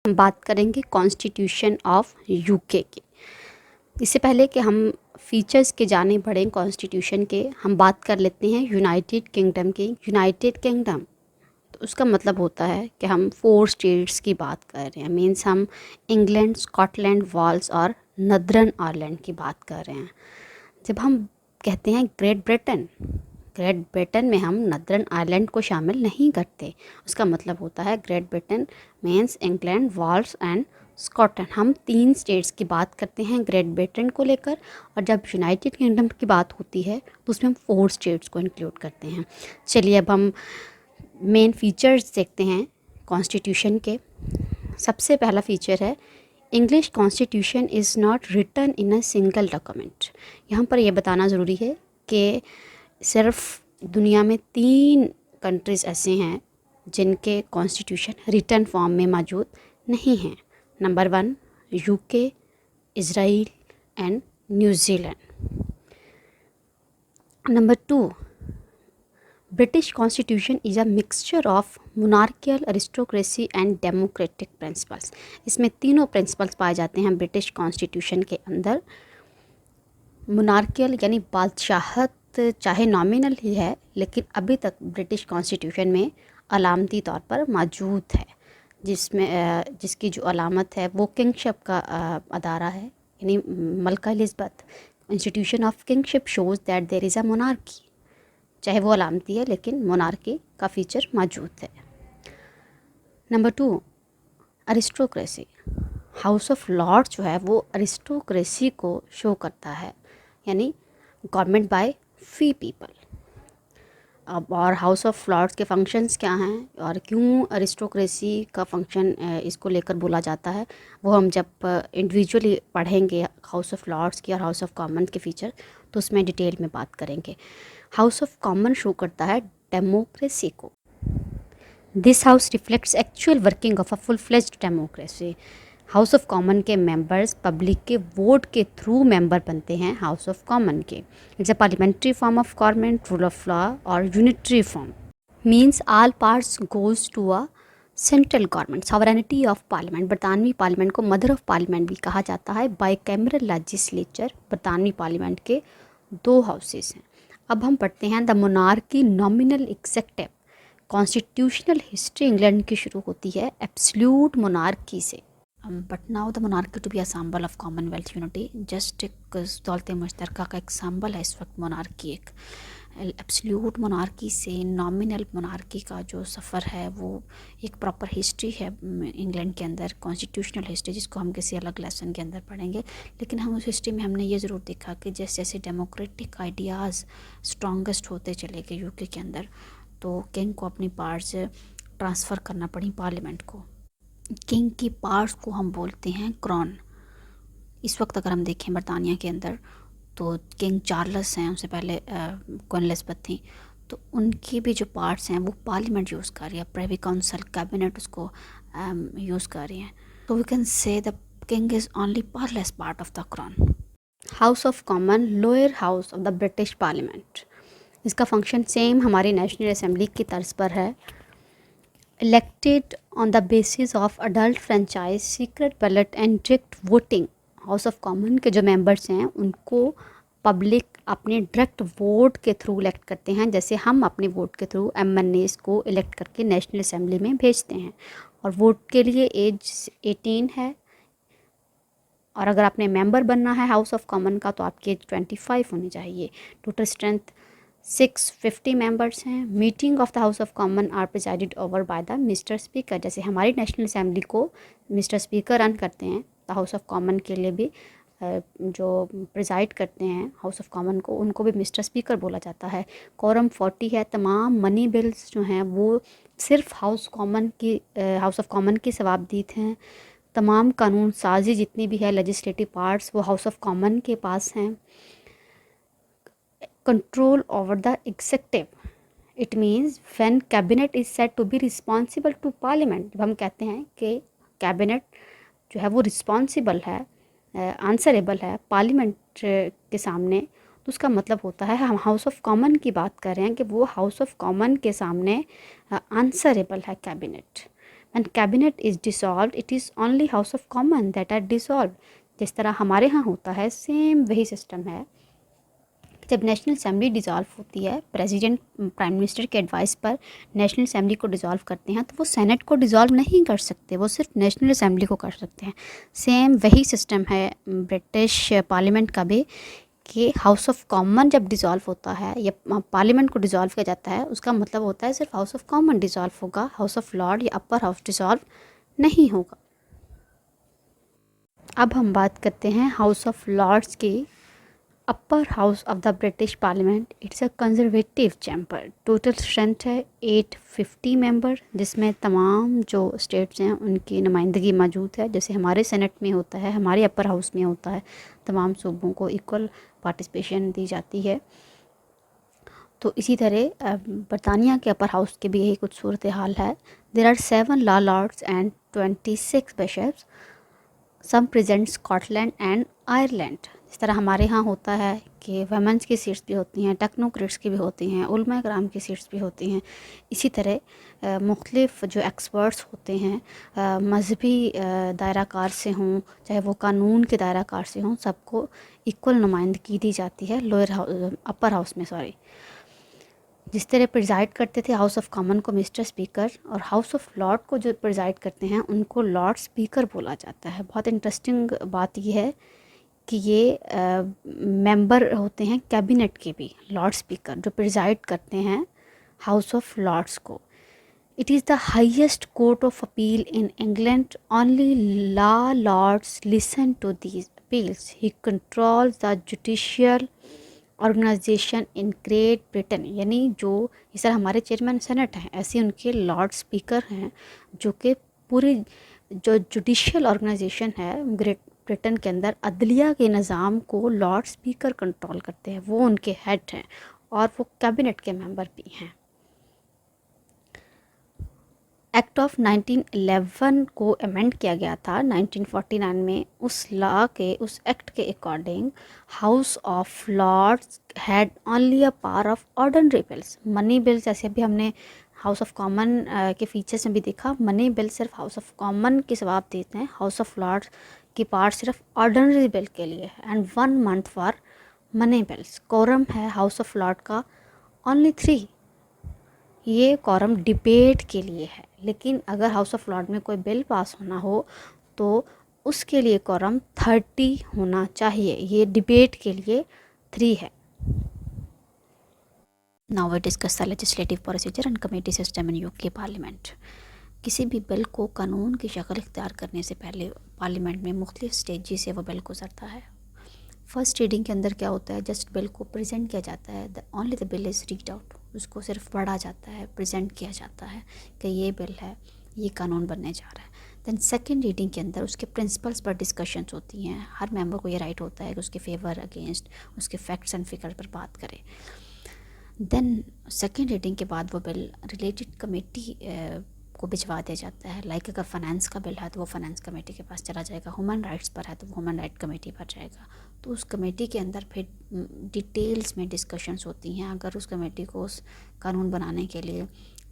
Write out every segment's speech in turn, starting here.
हम बात करेंगे कॉन्स्टिट्यूशन ऑफ यूके की। इससे पहले कि हम फीचर्स के जाने बढ़ें कॉन्स्टिट्यूशन के, हम बात कर लेते हैं यूनाइटेड किंगडम की। यूनाइटेड किंगडम तो उसका मतलब होता है कि हम 4 स्टेट्स की बात कर रहे हैं। मीन्स हम इंग्लैंड, स्कॉटलैंड, वेल्स और नदर्न आयरलैंड की बात कर रहे हैं। जब हम कहते हैं ग्रेट ब्रिटेन में हम नदर्न आयरलैंड को शामिल नहीं करते। उसका मतलब होता है Great Britain means England, Wales and Scotland. हम 3 स्टेट्स की बात करते हैं ग्रेट ब्रिटेन को लेकर, और जब यूनाइटेड किंगडम की बात होती है तो उसमें हम 4 स्टेट्स को इंक्लूड करते हैं। चलिए अब हम मेन फीचर्स देखते हैं कॉन्स्टिट्यूशन के। सबसे पहला फीचर है English constitution is not written in a single document. यहाँ पर यह बताना ज़रूरी है कि सिर्फ दुनिया में 3 कंट्रीज़ ऐसे हैं जिनके कॉन्स्टिट्यूशन रिटन फॉर्म में मौजूद नहीं हैं। Number 1 UK, Israel and New Zealand. Number 2 British constitution is a mixture of monarchial, aristocracy and democratic principles. इसमें तीनों प्रिंसिपल्स पाए जाते हैं ब्रिटिश कॉन्स्टिट्यूशन के अंदर। मोनार्कियल यानी बादशाहत चाहे नॉमिनल ही है, लेकिन अभी तक ब्रिटिश कॉन्स्टिट्यूशन में अलामती तौर पर मौजूद है, जिसकी जो अलामत है वो किंगशिप का अदारा है, यानी मलका Elizabeth. Institution of kingship shows that there is a monarchy. चाहे वो अलामती है लेकिन मोनार्की का फीचर मौजूद है। Number 2 aristocracy. House of Lords जो है वो अरिस्टोक्रेसी को शो करता है, यानी गवर्नमेंट बाय फी पीपल। अब और हाउस ऑफ लॉर्ड्स के फंक्शंस क्या हैं और क्यों अरिस्टोक्रेसी का फंक्शन इसको लेकर बोला जाता है, वो हम जब इंडिविजुअली पढ़ेंगे हाउस ऑफ लॉर्ड्स की और हाउस ऑफ कॉमन्स के फीचर, तो उसमें डिटेल में बात करेंगे। हाउस ऑफ कॉमन शो करता है डेमोक्रेसी को। This house reflects actual working of a full fledged democracy. House of Common के मेंबर्स पब्लिक के वोट के थ्रू मेंबर बनते हैं हाउस ऑफ कॉमन के। It's a parliamentary form of government, rule of law और unitary form. Means all parts goes to a central government. Sovereignty of parliament. बरतानवी parliament को mother of parliament भी कहा जाता है। Bicameral legislature. बरतानवी पार्लियामेंट के 2 houses हैं। अब हम पढ़ते हैं the monarchy nominal executive. Constitutional history England की शुरू होती है एब्सोल्यूट मोनार्की से। But now the monarchy to be a symbol of commonwealth unity. Just एक दौलत मुश्तरका का एक सिंबल है इस वक्त मोनार्की। एक एब्सोल्यूट मोनार्की से नॉमिनल मोनार्की का जो सफ़र है वो एक प्रॉपर हिस्ट्री है इंग्लैंड के अंदर, कॉन्स्टिट्यूशनल हिस्ट्री, जिसको हम किसी अलग लेसन के अंदर पढ़ेंगे। लेकिन हम उस हिस्ट्री में हमने ये ज़रूर देखा कि जैसे जैसे डेमोक्रेटिक आइडियाज़ स्ट्रॉन्गेस्ट होते चले गए यूके के अंदर, तो किंग को अपनी पावर्स ट्रांसफ़र करना पड़ी पार्लियामेंट को। किंग की पावर्स को हम बोलते हैं क्रॉन। इस वक्त अगर हम देखें बरतानिया के अंदर, तो किंग चार्ल्स हैं, उनसे पहले क्वीन एलिज़ाबेथ थी, तो उनकी भी जो पार्ट्स हैं वो पार्लियामेंट यूज़ कर रही है, प्रिवी काउंसिल, कैबिनेट उसको यूज़ कर रही हैं। तो we can say the king is only powerless part of the crown. House of Common lower house of the British parliament. इसका फंक्शन सेम हमारी नेशनल असेंबली की तर्ज पर है। Elected on the basis of adult franchise, secret ballot and direct voting. House of Common के जो members हैं उनको पब्लिक अपने डायरेक्ट वोट के थ्रू इलेक्ट करते हैं, जैसे हम अपने वोट के थ्रू एमएनएस को इलेक्ट करके नेशनल असेंबली में भेजते हैं। और वोट के लिए एज 18 है, और अगर आपने मेंबर बनना है हाउस ऑफ कॉमन का तो आपकी एज 25 होनी चाहिए। टोटल स्ट्रेंथ 650 मेंबर्स हैं। Meeting of the House of Common are presided over by the mister speaker. जैसे हमारी नेशनल असेंबली को मिस्टर स्पीकर रन करते हैं, तो हाउस ऑफ कॉमन के लिए भी जो प्रिसाइड करते हैं हाउस ऑफ कॉमन को, उनको भी मिस्टर स्पीकर बोला जाता है। कोरम 40 है। तमाम मनी बिल्स जो हैं वो सिर्फ हाउस ऑफ कॉमन की सवाबदीद हैं। तमाम कानून साजी जितनी भी है लेजिस्लेटिव पार्ट्स वो हाउस ऑफ कॉमन के पास हैं। Control over the executive. It means when cabinet is said to be responsible to parliament. जब हम कहते हैं कि कैबिनेट जो है वो रिस्पॉन्सिबल है, आंसरेबल है पार्लियामेंट के सामने, तो उसका मतलब होता है हम हाउस ऑफ कॉमन की बात कर रहे हैं कि वो हाउस ऑफ कॉमन के सामने आंसरेबल है cabinet. And cabinet is dissolve, it is only House of Common that are dissolve. जिस तरह हमारे यहाँ होता है, सेम वही सिस्टम है। जब नेशनल असेंबली डिज़ोल्व होती है, प्रेसिडेंट प्राइम मिनिस्टर के एडवाइस पर नेशनल असेंबली को डिज़ोल्व करते हैं, तो वो सेनेट को डिज़ोल्व नहीं कर सकते, वो सिर्फ नेशनल असेंबली को कर सकते हैं। सेम वही सिस्टम है ब्रिटिश पार्लियामेंट का भी, कि हाउस ऑफ कॉमन जब डिज़ोल्व होता है या पार्लियामेंट को डिज़ोल्व किया जाता है, उसका मतलब होता है सिर्फ हाउस ऑफ कॉमन डिज़ोल्व होगा, हाउस ऑफ लॉर्ड या अपर हाउस डिज़ोल्व नहीं होगा। अब हम बात करते हैं हाउस ऑफ लॉर्ड्स की। Upper house of the British parliament, it's a conservative chamber. Total strength है 850 मेंबर, जिसमें तमाम जो स्टेट्स हैं उनकी नुमाइंदगी मौजूद है। जैसे हमारे सेनेट में होता है, हमारे अपर हाउस में होता है, तमाम सूबों को इक्वल पार्टिसिपेशन दी जाती है। तो इसी तरह बरतानिया के अपर हाउस के भी यही कुछ सूरत हाल है। There are 7 law lords and 26 bishops, some present Scotland and Ireland. इस तरह हमारे यहाँ होता है कि वमेंस की सीट्स भी होती हैं, टेक्नोक्रेट्स की भी होती हैं, उलमा कराम की सीट्स भी होती हैं। इसी तरह मुख्तलिफ़ जो एक्सपर्ट्स होते हैं, मजहबी दायरा कार से हों, चाहे वो कानून के दायरा कार से हों, सबको इक्वल नुमाइंदगी दी जाती है अपर हाउस में। जिस तरह प्रिजाइड करते थे हाउस ऑफ कॉमन को मिस्टर स्पीकर, और हाउस ऑफ लॉर्ड को जो प्रिजाइड करते हैं उनको लॉर्ड स्पीकर बोला जाता है। बहुत इंटरेस्टिंग बात यह है कि ये मेंबर होते हैं कैबिनेट के भी, लॉर्ड स्पीकर जो प्रिजाइड करते हैं हाउस ऑफ लॉर्ड्स को। It is the highest court of appeal in England, only law lords listen to these appeals, he controls the judicial organization in Great Britain. यानी जो इस तरह हमारे चेयरमैन सेनेट हैं, ऐसे उनके लॉर्ड स्पीकर हैं जो कि पूरी जो जुडिशियल ऑर्गेनाइजेशन है ग्रेट ब्रिटेन के अंदर, अदलिया के निज़ाम को लॉर्ड स्पीकर कंट्रोल करते हैं, वो उनके हेड हैं और वो कैबिनेट के मेंबर भी हैं। एक्ट ऑफ 1911 को अमेंड किया गया था 1949 में। उस लॉ के, उस एक्ट के according House of Lords had only a power of ordinary bills. Money bill, जैसे अभी हमने हाउस ऑफ कॉमन के फीचर्स में भी देखा, मनी बिल सिर्फ हाउस ऑफ कॉमन के जवाब देते हैं, हाउस ऑफ लॉर्ड्स की पावर सिर्फ ऑर्डिनरी बिल के लिए है। And 1 month for money bills. Quorum है हाउस ऑफ लॉर्ड का ओनली 3, ये कॉरम डिबेट के लिए है। लेकिन अगर हाउस ऑफ लॉर्ड में कोई बिल पास होना हो तो उसके लिए कॉरम 30 होना चाहिए, ये डिबेट के लिए 3 है। Now we discuss the legislative procedure and committee system in UK parliament. किसी भी बिल को कानून की शक्ल इख्तियार करने से पहले पार्लियामेंट में मुख्तलिफ स्टेजेस से वो बिल गुजरता है। फर्स्ट रीडिंग के अंदर क्या होता है, जस्ट बिल को प्रेजेंट किया जाता है, only the bill is read out, उसको सिर्फ पढ़ा जाता है, प्रेजेंट किया जाता है कि ये बिल है, ये कानून बनने जा रहा है। दैन सेकेंड रीडिंग के अंदर उसके प्रिंसिपल्स पर डिस्कशंस होती हैं। हर मेंबर को ये राइट होता है कि उसके फेवर अगेंस्ट, उसके फैक्ट्स एंड फिगर पर बात करे। देन सेकेंड रीडिंग के बाद वो बिल रिलेटेड कमेटी को भिजवा दिया जाता है। लाइक अगर फाइनेंस का बिल है तो वो फाइनेंस कमेटी के पास चला जाएगा, ह्यूमन राइट्स पर है तो वो ह्यूमन राइट कमेटी पर जाएगा। तो उस कमेटी के अंदर फिर डिटेल्स में डिस्कशंस होती हैं। अगर उस कमेटी को उस कानून बनाने के लिए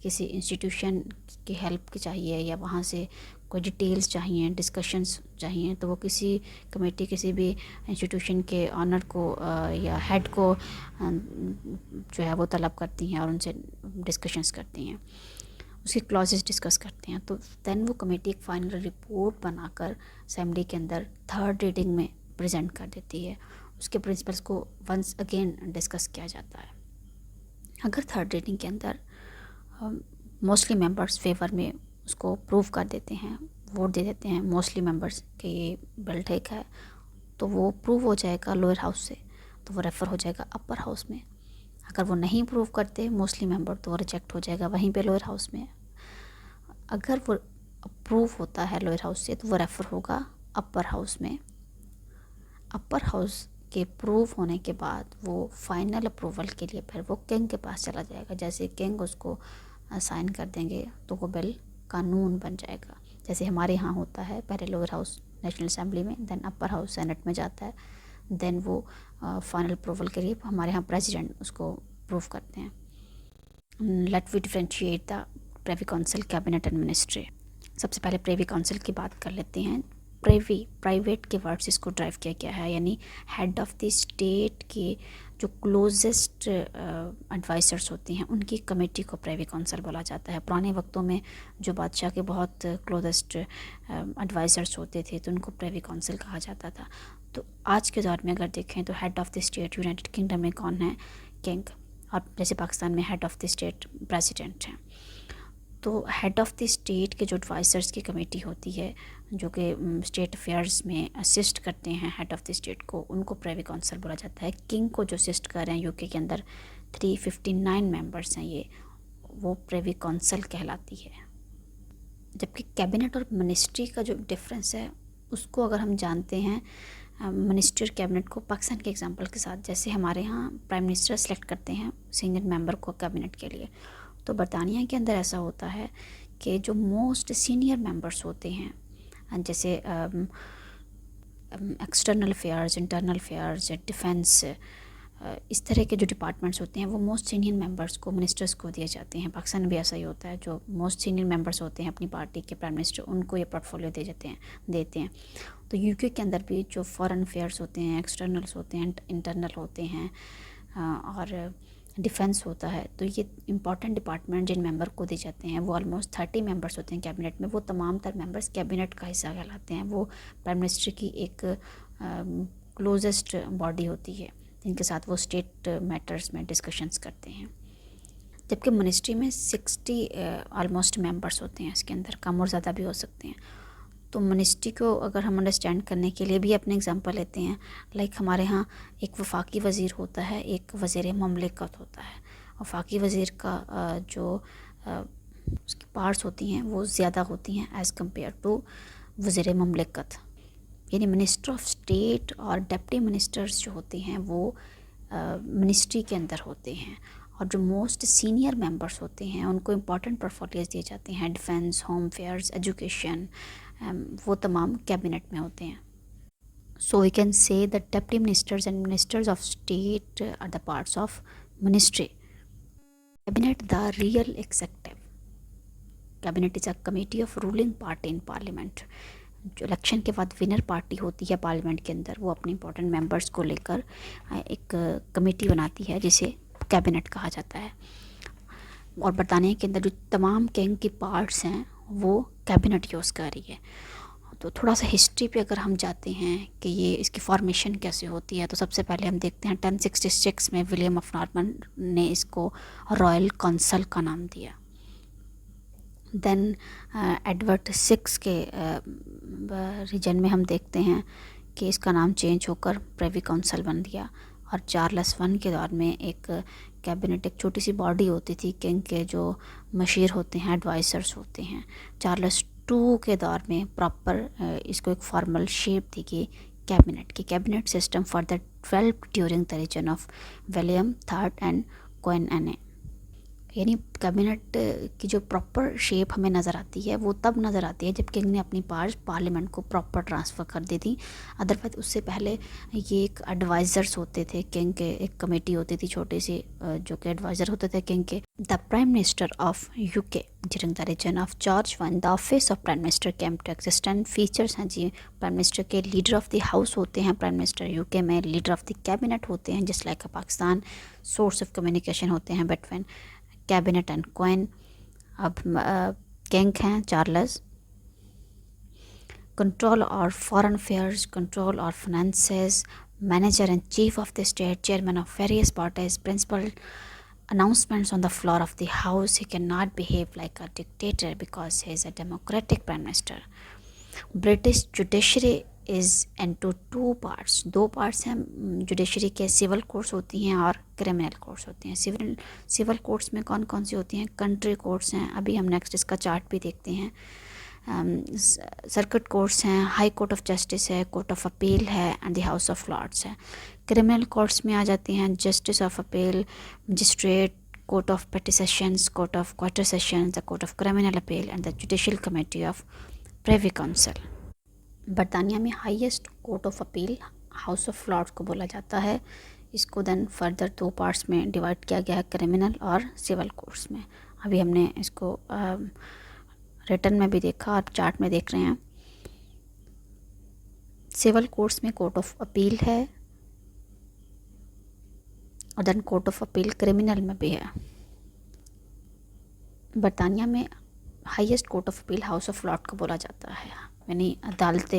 किसी इंस्टीट्यूशन की हेल्प की चाहिए या वहाँ से कोई डिटेल्स चाहिए, डिस्कशंस चाहिए, तो वो किसी कमेटी किसी भी इंस्टीट्यूशन के ऑनर को या हेड को जो है वो तलब करती हैं और उनसे डिस्कशंस करती हैं, उसकी क्लॉजेस डिस्कस करते हैं। तो दैन वो कमेटी एक फाइनल रिपोर्ट बनाकर असेंबली के अंदर थर्ड रीडिंग में प्रेजेंट कर देती है। उसके प्रिंसिपल्स को वंस अगेन डिस्कस किया जाता है। अगर थर्ड रीडिंग के अंदर मोस्टली मेंबर्स फेवर में उसको प्रूव कर देते हैं, वोट दे देते हैं मोस्टली मेंबर्स कि ये बिल ठीक है, तो वो प्रूव हो जाएगा लोअर हाउस से, तो वो रेफ़र हो जाएगा अपर हाउस में। अगर वो नहीं प्रूव करते मोस्टली मेंबर तो वो रिजेक्ट हो जाएगा वहीं पे लोअर हाउस में। अगर वो अप्रूव होता है लोअर हाउस से तो वो रेफ़र होगा अपर हाउस में। अपर हाउस के प्रूव होने के बाद वो फाइनल अप्रूवल के लिए फिर वो किंग के पास चला जाएगा। जैसे किंग उसको साइन कर देंगे तो वो बिल कानून बन जाएगा। जैसे हमारे यहाँ होता है, पहले लोअर हाउस नेशनल असेंबली में, देन अपर हाउस सेनेट में जाता है, देन वो फाइनल अप्रूवल के लिए हमारे यहाँ प्रेसिडेंट उसको प्रूव करते हैं। Let we differentiate the privy council, cabinet and ministry. सबसे पहले प्रेवी काउंसिल की बात कर लेते हैं। प्रेवी प्राइवेट के वर्ड से इसको ड्राइव किया गया है, यानी हेड ऑफ़ द स्टेट के जो क्लोजेस्ट एडवाइज़र्स होते हैं उनकी कमेटी को प्रेवी काउंसिल बोला जाता है। पुराने वक्तों में जो बादशाह के बहुत क्लोजेस्ट एडवाइज़र्स होते थे तो उनको प्रेवी काउंसिल कहा जाता था। तो आज के दौर में अगर देखें तो head of the state United kingdom में कौन है? किंग। और जैसे पाकिस्तान में head of the state president हैं। तो हेड ऑफ़ द स्टेट के जो एडवाइज़र्स की कमेटी होती है जो कि स्टेट अफेयर्स में असिस्ट करते हैं हेड ऑफ़ द स्टेट को, उनको प्रेवी काउंसिल बोला जाता है। किंग को जो असिस्ट कर रहे हैं यूके के अंदर 359 मेंबर्स हैं ये, वो प्रेवी काउंसिल कहलाती है। जबकि कैबिनेट और मिनिस्ट्री का जो डिफरेंस है उसको अगर हम जानते हैं, मिनिस्ट्री और कैबिनेट को पाकिस्तान के एग्जांपल के साथ, जैसे हमारे यहाँ प्राइम मिनिस्टर सेलेक्ट करते हैं सीनियर मेंबर को कैबिनेट के लिए, तो बरतानिया के अंदर ऐसा होता है कि जो मोस्ट सीनियर मेंबर्स होते हैं, जैसे external affairs, internal affairs, defence, इस तरह के जो डिपार्टमेंट्स होते हैं वो मोस्ट सीनियर मेंबर्स को, मिनिस्टर्स को दिए जाते हैं। पाकिस्तान में भी ऐसा ही होता है, जो मोस्ट सीनियर मेंबर्स होते हैं अपनी पार्टी के प्राइम मिनिस्टर, उनको ये पोर्टफोलियो देते हैं। तो यूके के अंदर भी जो फॉरेन अफेयर्स होते हैं, एक्सटर्नल्स होते हैं, इंटरनल होते हैं और डिफेंस होता है, तो ये इंपॉर्टेंट डिपार्टमेंट जिन मेंबर को दिए जाते हैं वो ऑलमोस्ट 30 मेंबर्स होते हैं कैबिनेट में। वो तमाम तर मेंबर्स कैबिनेट का हिस्सा कहलाते हैं। वो प्राइम मिनिस्टर की एक क्लोजेस्ट बॉडी होती है जिनके साथ वो स्टेट मैटर्स में डिस्कशंस करते हैं। जबकि मिनिस्ट्री में 60 ऑलमोस्ट मेंबर्स होते हैं, इसके अंदर कम और ज़्यादा भी हो सकते हैं। तो मिनिस्ट्री को अगर हम अंडरस्टैंड करने के लिए भी अपने एग्जांपल लेते हैं, लाइक हमारे यहाँ एक वफाकी वज़ीर होता है, एक वज़ीर ममलिकत होता है। वफाकी वज़ीर का जो उसकी पार्ट्स होती हैं वो ज़्यादा होती हैं एज़ कम्पेयर टू वज़ीर ममलिकत। यानी मिनिस्टर ऑफ स्टेट और डिप्टी मिनिस्टर्स जो होते हैं वो मिनिस्ट्री के अंदर होते हैं, और जो मोस्ट सीनियर मेंबर्स होते हैं उनको इम्पॉर्टेंट पोर्टफोलियोज दिए जाते हैं, डिफेंस, होम अफेयर्स, एजुकेशन, वो तमाम कैबिनेट में होते हैं। So we can say the deputy ministers and ministers of state are the parts of ministry. Cabinet the real executive. Cabinet is a committee of ruling party in parliament. जो election के बाद winner party होती है parliament के अंदर, वो अपने important members को लेकर एक कमेटी बनाती है जिसे कैबिनेट कहा जाता है। और बरतानिया के अंदर जो तमाम किंग की पार्ट्स हैं वो कैबिनेट यूज़ कर रही है। तो थोड़ा सा हिस्ट्री पे अगर हम जाते हैं कि ये इसकी फॉर्मेशन कैसे होती है, तो सबसे पहले हम देखते हैं 1066 में विलियम ऑफ नॉर्मन ने इसको रॉयल काउंसिल का नाम दिया। देन एडवर्ड 6 के रीजन में हम देखते हैं कि इसका नाम चेंज होकर प्रेवी काउंसिल बन गया। और चार्ल्स 1 के दौर में एक कैबिनेट, एक छोटी सी बॉडी होती थी किंग के जो मशीर होते हैं, एडवाइज़र्स होते हैं। चार्ल्स 2 के दौर में प्रॉपर इसको एक फॉर्मल शेप दी गई कैबिनेट की। Cabinet system for the 12 during the reign of William III and Queen Anne. यानी कैबिनेट की जो प्रॉपर शेप हमें नज़र आती है वो तब नज़र आती है जब किंग ने अपनी पावर्स पार्लियामेंट को प्रॉपर ट्रांसफ़र कर दी थी। अदरवाइज उससे पहले ये एक एडवाइज़र्स होते थे किंग के, एक कमेटी होती थी छोटी सी जो कि एडवाइज़र होते थे किंग के। The Prime Minister of UK during the reign of George 1 the office of prime minister came to existent. Features हैं जी, प्राइम मिनिस्टर के लीडर ऑफ द हाउस होते हैं प्राइम मिनिस्टर यूके में, लीडर ऑफ द कैबिनेट होते हैं just like Pakistan, source of communication होते हैं बिटवीन कैबिनेट एंड क्वीन। अब किंग हैं चार्ल्स। कंट्रोल और फॉरेन अफेयर्स, कंट्रोल और finances, manager and chief of the state, chairman of various parties, principal announcements on the floor of the house. He cannot behave like a dictator because he is a democratic prime minister. British judiciary is into two parts. दो parts हैं judiciary के, civil courts होती हैं और criminal courts होती हैं। Civil courts में कौन कौन सी होती हैं? कंट्री कोर्ट्स हैं, अभी हम नेक्स्ट इसका चार्ट भी देखते हैं। सर्किट कोर्ट्स हैं, हाई कोर्ट ऑफ जस्टिस है, कोर्ट ऑफ अपील है and the House of Lords है। क्रिमिनल कोर्ट्स में आ जाती हैं justice of appeal, magistrate, court of petty sessions, court of quarter sessions, the court of criminal appeal and the judicial committee of Privy Council. बरतानिया में highest court of appeal House of Lords को बोला जाता है। इसको then further दो parts में divide किया गया है, क्रिमिनल और सिविल कोर्ट्स में। अभी हमने इसको रिटर्न में भी देखा और चार्ट में देख रहे हैं। सिविल कोर्ट्स में कोर्ट ऑफ अपील है और then court of appeal criminal में भी है। बरतानिया में highest court of appeal House of Lord को बोला जाता है, यानी अदालत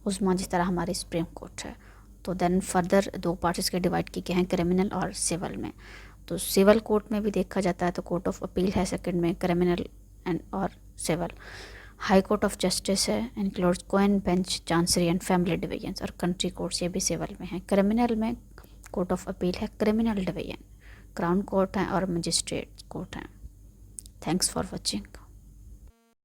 उज़्मा जिस तरह हमारी सुप्रीम कोर्ट है। तो देन फर्दर दो पार्ट्स इसके डिवाइड किए गए हैं, क्रिमिनल और सिविल में। तो सिविल कोर्ट में भी देखा जाता है तो कोर्ट ऑफ अपील है सेकंड में, क्रिमिनल एंड और civil. High court of justice है, includes Queen's bench, chancery and family divisions. और कंट्री कोर्ट्स ये भी सिविल में है। क्रिमिनल में कोर्ट ऑफ अपील है, क्रिमिनल डिवीजन, क्राउन कोर्ट है और मजिस्ट्रेट कोर्ट है। Thanks for watching.